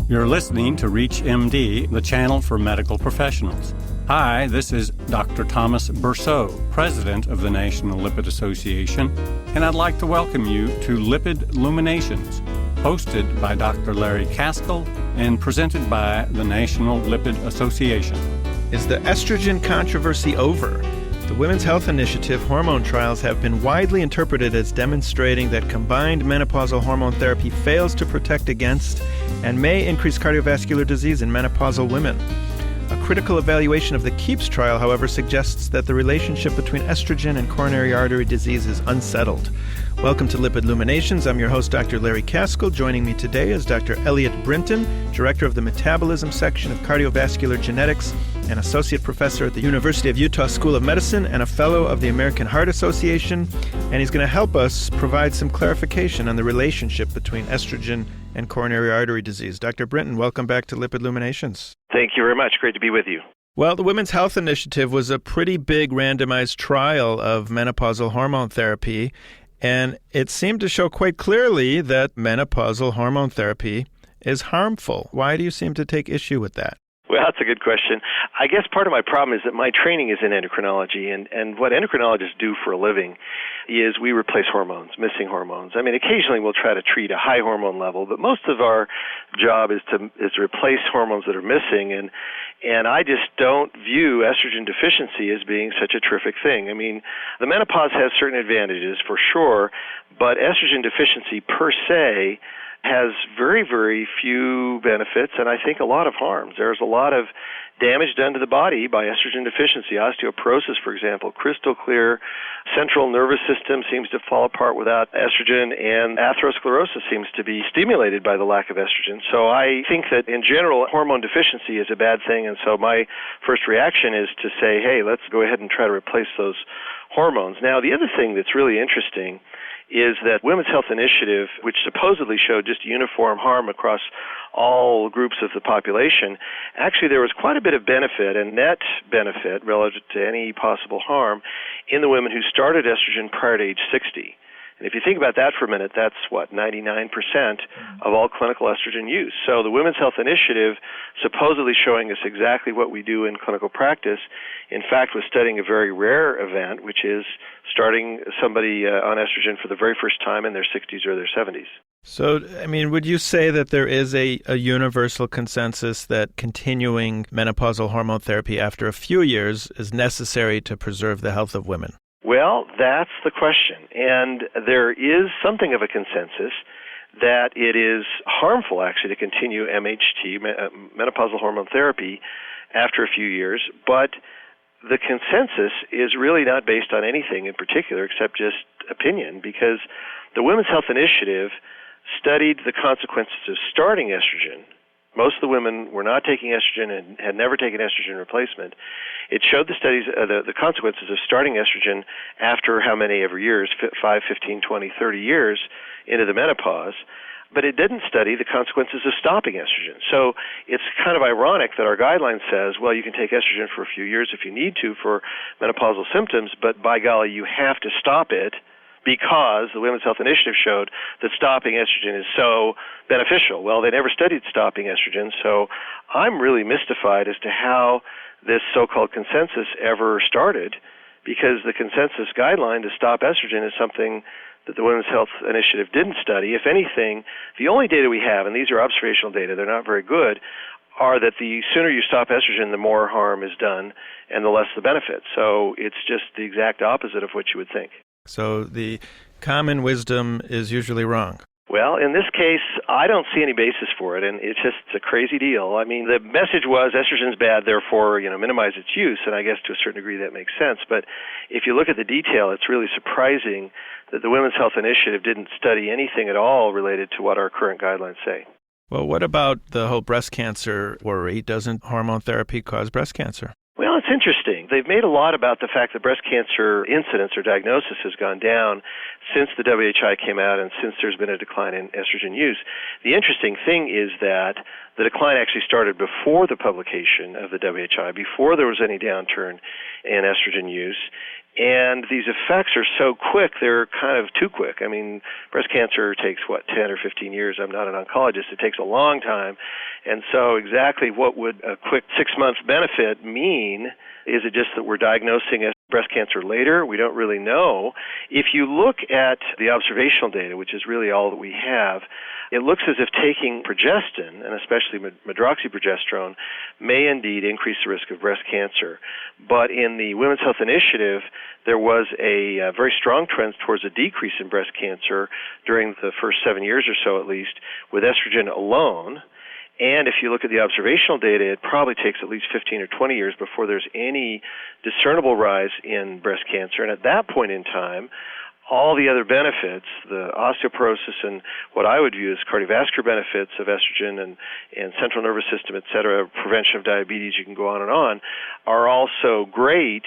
You're listening to Reach MD, the channel for medical professionals. Hi, this is Dr. Thomas Berceau, President of the National Lipid Association, and I'd like to welcome you to Lipid Luminations, hosted by Dr. Larry Kaskel and presented by the National Lipid Association. Is the estrogen controversy over? The Women's Health Initiative hormone trials have been widely interpreted as demonstrating that combined menopausal hormone therapy fails to protect against and may increase cardiovascular disease in menopausal women. A critical evaluation of the KEEPS trial, however, suggests that the relationship between estrogen and coronary artery disease is unsettled. Welcome to Lipid Luminations. I'm your host, Dr. Larry Kaskel. Joining me today is Dr. Eliot Brinton, Director of the Metabolism Section of Cardiovascular Genetics, an Associate Professor at the University of Utah School of Medicine, and a Fellow of the American Heart Association. And he's going to help us provide some clarification on the relationship between estrogen and coronary artery disease. Dr. Brinton, welcome back to Lipid Luminations. Thank you very much. Great to be with you. Well, the Women's Health Initiative was a pretty big randomized trial of menopausal hormone therapy, and it seemed to show quite clearly that menopausal hormone therapy is harmful. Why do you seem to take issue with that? Well, that's a good question. I guess part of my problem is that my training is in endocrinology, and what endocrinologists do for a living is we replace hormones, missing hormones. I mean, occasionally we'll try to treat a high hormone level, but most of our job is to replace hormones that are missing, and I just don't view estrogen deficiency as being such a terrific thing. I mean, the menopause has certain advantages for sure, but estrogen deficiency per se has very, very few benefits and I think a lot of harms. There's a lot of damage done to the body by estrogen deficiency. Osteoporosis, for example, crystal clear central nervous system seems to fall apart without estrogen, and atherosclerosis seems to be stimulated by the lack of estrogen. So I think that in general, hormone deficiency is a bad thing, and so my first reaction is to say, hey, let's go ahead and try to replace those hormones. Now, the other thing that's really interesting is that Women's Health Initiative, which supposedly showed just uniform harm across all groups of the population, actually there was quite a bit of benefit and net benefit relative to any possible harm in the women who started estrogen prior to age 60. And if you think about that for a minute, that's 99% of all clinical estrogen use. So the Women's Health Initiative supposedly showing us exactly what we do in clinical practice, in fact, was studying a very rare event, which is starting somebody on estrogen for the very first time in their 60s or their 70s. So, I mean, would you say that there is a universal consensus that continuing menopausal hormone therapy after a few years is necessary to preserve the health of women? Well, that's the question. And there is something of a consensus that it is harmful, actually, to continue MHT, menopausal hormone therapy, after a few years. But the consensus is really not based on anything in particular except just opinion, because the Women's Health Initiative studied the consequences of starting estrogen. Most of the women were not taking estrogen and had never taken estrogen replacement. It showed the studies, the consequences of starting estrogen after how many ever years, 5, 15, 20, 30 years into the menopause, but it didn't study the consequences of stopping estrogen. So it's kind of ironic that our guideline says, well, you can take estrogen for a few years if you need to for menopausal symptoms, but by golly, you have to stop it because the Women's Health Initiative showed that stopping estrogen is so beneficial. Well, they never studied stopping estrogen, so I'm really mystified as to how this so-called consensus ever started, because the consensus guideline to stop estrogen is something that the Women's Health Initiative didn't study. If anything, the only data we have, and these are observational data, they're not very good, are that the sooner you stop estrogen, the more harm is done and the less the benefit. So it's just the exact opposite of what you would think. So the common wisdom is usually wrong. Well, in this case, I don't see any basis for it, and it's a crazy deal. I mean, the message was estrogen's bad, therefore, minimize its use, and I guess to a certain degree that makes sense. But if you look at the detail, it's really surprising that the Women's Health Initiative didn't study anything at all related to what our current guidelines say. Well, what about the whole breast cancer worry? Doesn't hormone therapy cause breast cancer? Well, it's interesting. They've made a lot about the fact that breast cancer incidence or diagnosis has gone down since the WHI came out and since there's been a decline in estrogen use. The interesting thing is that the decline actually started before the publication of the WHI, before there was any downturn in estrogen use. And these effects are so quick, they're kind of too quick. I mean, breast cancer takes, 10 or 15 years? I'm not an oncologist. It takes a long time. And so exactly what would a quick 6-month benefit mean? Is it just that we're diagnosing breast cancer later? We don't really know. If you look at the observational data, which is really all that we have, it looks as if taking progestin, and especially medroxyprogesterone, may indeed increase the risk of breast cancer. But in the Women's Health Initiative, there was a very strong trend towards a decrease in breast cancer during the first 7 years or so at least with estrogen alone. And if you look at the observational data, it probably takes at least 15 or 20 years before there's any discernible rise in breast cancer. And at that point in time, all the other benefits, the osteoporosis and what I would view as cardiovascular benefits of estrogen and central nervous system, et cetera, prevention of diabetes, you can go on, are also great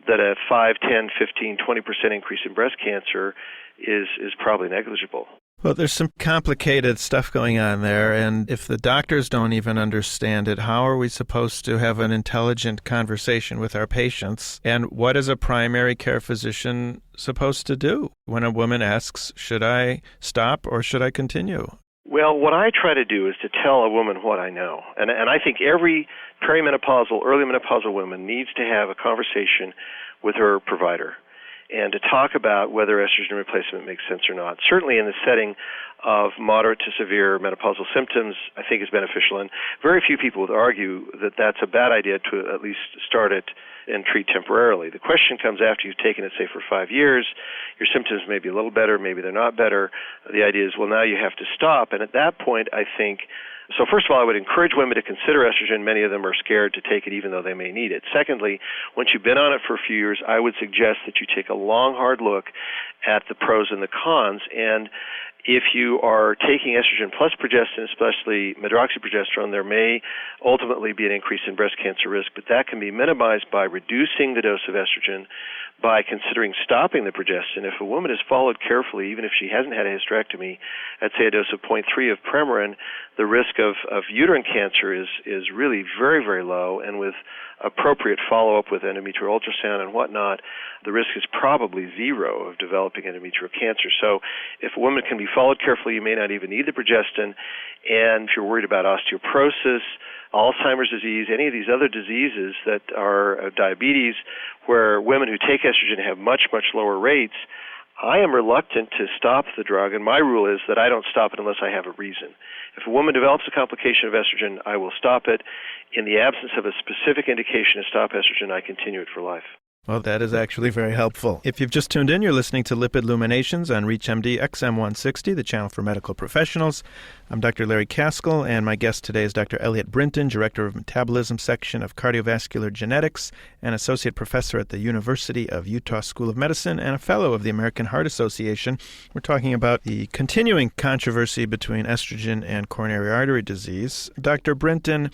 that a 5, 10, 15, 20% increase in breast cancer is probably negligible. Well, there's some complicated stuff going on there, and if the doctors don't even understand it, how are we supposed to have an intelligent conversation with our patients? And what is a primary care physician supposed to do when a woman asks, should I stop or should I continue? Well, what I try to do is to tell a woman what I know. And I think every perimenopausal, early menopausal woman needs to have a conversation with her provider and to talk about whether estrogen replacement makes sense or not. Certainly in the setting of moderate to severe menopausal symptoms, I think is beneficial. And very few people would argue that that's a bad idea to at least start it and treat temporarily. The question comes after you've taken it, say, for 5 years. Your symptoms may be a little better, maybe they're not better. The idea is, well, now you have to stop. And at that point, I think, so first of all, I would encourage women to consider estrogen. Many of them are scared to take it even though they may need it. Secondly, once you've been on it for a few years, I would suggest that you take a long, hard look at the pros and the cons. And if you are taking estrogen plus progestin, especially medroxyprogesterone, there may ultimately be an increase in breast cancer risk, but that can be minimized by reducing the dose of estrogen, by considering stopping the progestin. If a woman is followed carefully, even if she hasn't had a hysterectomy, at say a dose of 0.3 of Premarin, the risk of uterine cancer is really very, very low, and with appropriate follow-up with endometrial ultrasound and whatnot, the risk is probably zero of developing endometrial cancer. So if a woman can be followed carefully, you may not even need the progestin. And if you're worried about osteoporosis, Alzheimer's disease, any of these other diseases that are diabetes, where women who take estrogen have much, much lower rates, I am reluctant to stop the drug, and my rule is that I don't stop it unless I have a reason. If a woman develops a complication of estrogen, I will stop it. In the absence of a specific indication to stop estrogen, I continue it for life. Well, that is actually very helpful. If you've just tuned in, you're listening to Lipid Illuminations on ReachMD XM160, the channel for medical professionals. I'm Dr. Larry Kaskel, and my guest today is Dr. Eliot Brinton, Director of Metabolism Section of Cardiovascular Genetics and Associate Professor at the University of Utah School of Medicine and a Fellow of the American Heart Association. We're talking about the continuing controversy between estrogen and coronary artery disease. Dr. Brinton,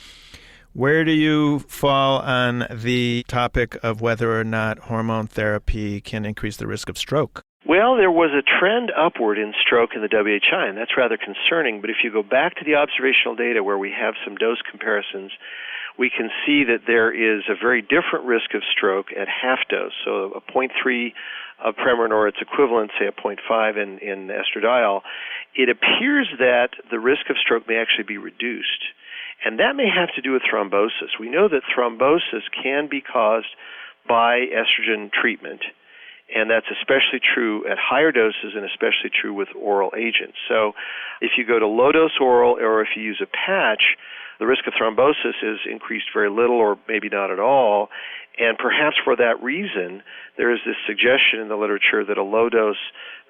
where do you fall on the topic of whether or not hormone therapy can increase the risk of stroke? Well, there was a trend upward in stroke in the WHI, and that's rather concerning. But if you go back to the observational data where we have some dose comparisons, we can see that there is a very different risk of stroke at half dose. So a 0.3 of Premarin or its equivalent, say a 0.5 in estradiol, it appears that the risk of stroke may actually be reduced. And that may have to do with thrombosis. We know that thrombosis can be caused by estrogen treatment, and that's especially true at higher doses and especially true with oral agents. So if you go to low-dose oral or if you use a patch, the risk of thrombosis is increased very little or maybe not at all. And perhaps for that reason, there is this suggestion in the literature that a low dose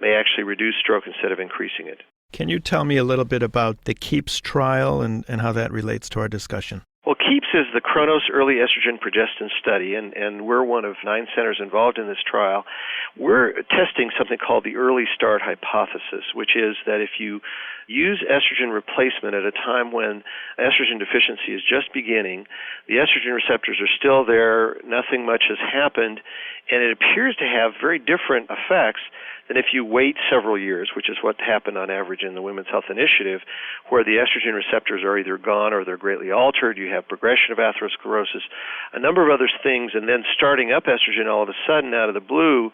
may actually reduce stroke instead of increasing it. Can you tell me a little bit about the KEEPS trial and how that relates to our discussion? Well, KEEPS is the Chronos Early Estrogen Progestin Study, and we're one of 9 centers involved in this trial. We're testing something called the early start hypothesis, which is that if you use estrogen replacement at a time when estrogen deficiency is just beginning, the estrogen receptors are still there, nothing much has happened, and it appears to have very different effects than if you wait several years, which is what happened on average in the Women's Health Initiative, where the estrogen receptors are either gone or they're greatly altered, you have progression progression of atherosclerosis, a number of other things, and then starting up estrogen all of a sudden out of the blue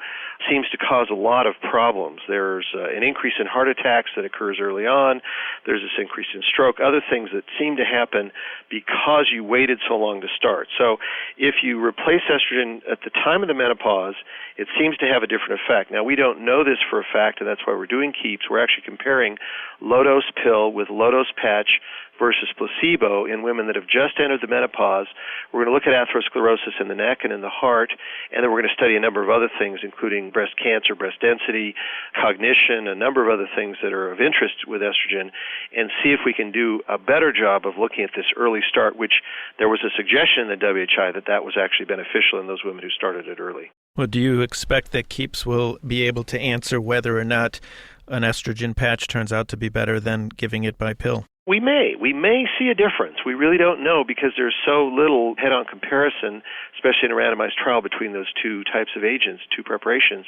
seems to cause a lot of problems. There's an increase in heart attacks that occurs early on. There's this increase in stroke, other things that seem to happen because you waited so long to start. So if you replace estrogen at the time of the menopause, it seems to have a different effect. Now, we don't know this for a fact, and that's why we're doing KEEPS. We're actually comparing low-dose pill with low-dose patch versus placebo in women that have just entered the menopause. We're going to look at atherosclerosis in the neck and in the heart, and then we're going to study a number of other things, including breast cancer, breast density, cognition, a number of other things that are of interest with estrogen, and see if we can do a better job of looking at this early start, which there was a suggestion in the WHI that was actually beneficial in those women who started it early. Well, do you expect that KEEPS will be able to answer whether or not an estrogen patch turns out to be better than giving it by pill? We may see a difference. We really don't know because there's so little head-on comparison, especially in a randomized trial between those two types of agents, two preparations.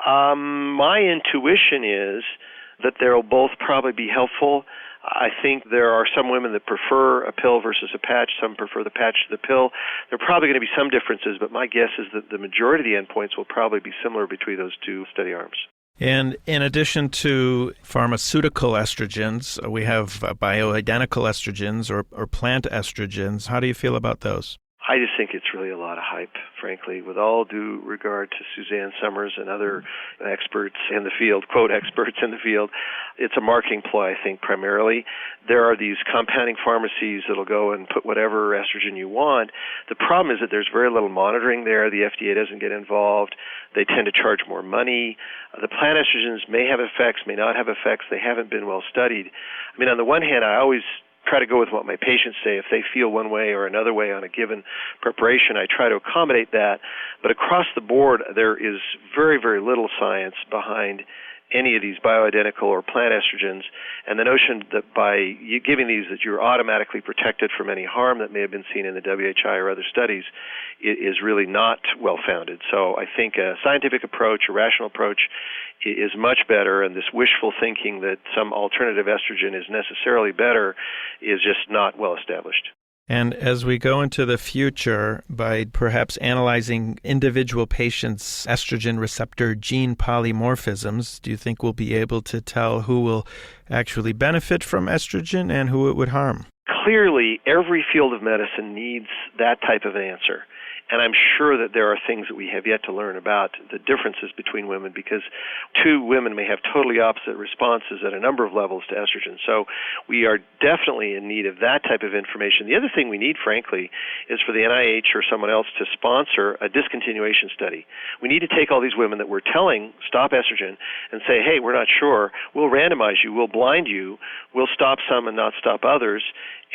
My intuition is that they'll both probably be helpful. I think there are some women that prefer a pill versus a patch. Some prefer the patch to the pill. There are probably going to be some differences, but my guess is that the majority of the endpoints will probably be similar between those two study arms. And in addition to pharmaceutical estrogens, we have bioidentical estrogens or plant estrogens. How do you feel about those? I just think it's really a lot of hype, frankly, with all due regard to Suzanne Summers and other experts in the field, quote, experts in the field. It's a marketing ploy, I think, primarily. There are these compounding pharmacies that'll go and put whatever estrogen you want. The problem is that there's very little monitoring there. The FDA doesn't get involved. They tend to charge more money. The plant estrogens may have effects, may not have effects. They haven't been well studied. I mean, on the one hand, I always try to go with what my patients say. If they feel one way or another way on a given preparation, I try to accommodate that. But across the board, there is very, very little science behind any of these bioidentical or plant estrogens, and the notion that by you giving these that you're automatically protected from any harm that may have been seen in the WHI or other studies is really not well-founded. So I think a scientific approach, a rational approach, is much better, and this wishful thinking that some alternative estrogen is necessarily better is just not well established. And as we go into the future, by perhaps analyzing individual patients' estrogen receptor gene polymorphisms, do you think we'll be able to tell who will actually benefit from estrogen and who it would harm? Clearly, every field of medicine needs that type of an answer. And I'm sure that there are things that we have yet to learn about the differences between women, because two women may have totally opposite responses at a number of levels to estrogen. So we are definitely in need of that type of information. The other thing we need, frankly, is for the NIH or someone else to sponsor a discontinuation study. We need to take all these women that we're telling stop estrogen and say, hey, we're not sure. We'll randomize you. We'll blind you. We'll stop some and not stop others,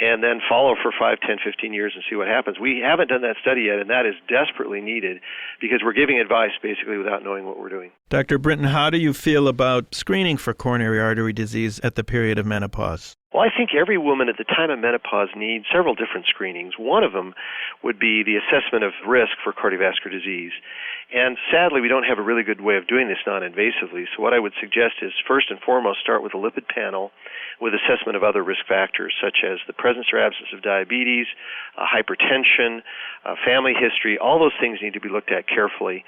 and then follow for 5, 10, 15 years and see what happens. We haven't done that study yet, and that is desperately needed because we're giving advice basically without knowing what we're doing. Dr. Brinton, how do you feel about screening for coronary artery disease at the period of menopause? Well, I think every woman at the time of menopause needs several different screenings. One of them would be the assessment of risk for cardiovascular disease. And sadly, we don't have a really good way of doing this non-invasively. So what I would suggest is first and foremost start with a lipid panel with assessment of other risk factors such as the presence or absence of diabetes, hypertension, family history. All those things need to be looked at carefully.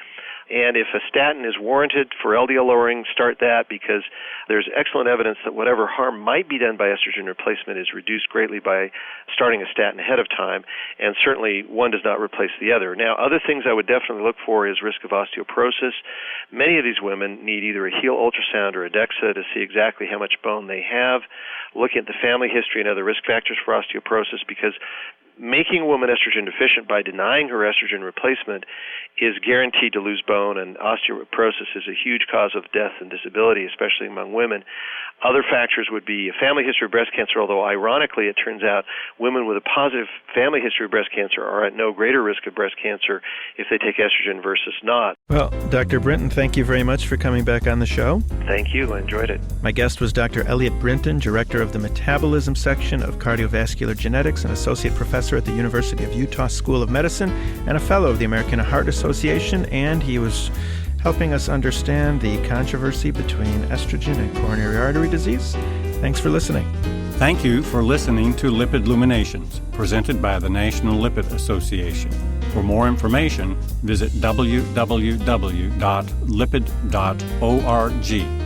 And if a statin is warranted for LDL lowering, start that because there's excellent evidence that whatever harm might be done by estrogen replacement is reduced greatly by starting a statin ahead of time, and certainly one does not replace the other. Now, other things I would definitely look for is risk of osteoporosis. Many of these women need either a heel ultrasound or a DEXA to see exactly how much bone they have, looking at the family history and other risk factors for osteoporosis, because making a woman estrogen deficient by denying her estrogen replacement is guaranteed to lose bone, and osteoporosis is a huge cause of death and disability, especially among women. Other factors would be a family history of breast cancer, although ironically it turns out women with a positive family history of breast cancer are at no greater risk of breast cancer if they take estrogen versus not. Well, Dr. Brinton, thank you very much for coming back on the show. Thank you. I enjoyed it. My guest was Dr. Eliot Brinton, Director of the Metabolism Section of Cardiovascular Genetics and Associate Professor at the University of Utah School of Medicine and a Fellow of the American Heart Association, and he was helping us understand the controversy between estrogen and coronary artery disease. Thanks for listening. Thank you for listening to Lipid Luminations, presented by the National Lipid Association. For more information, visit www.lipid.org.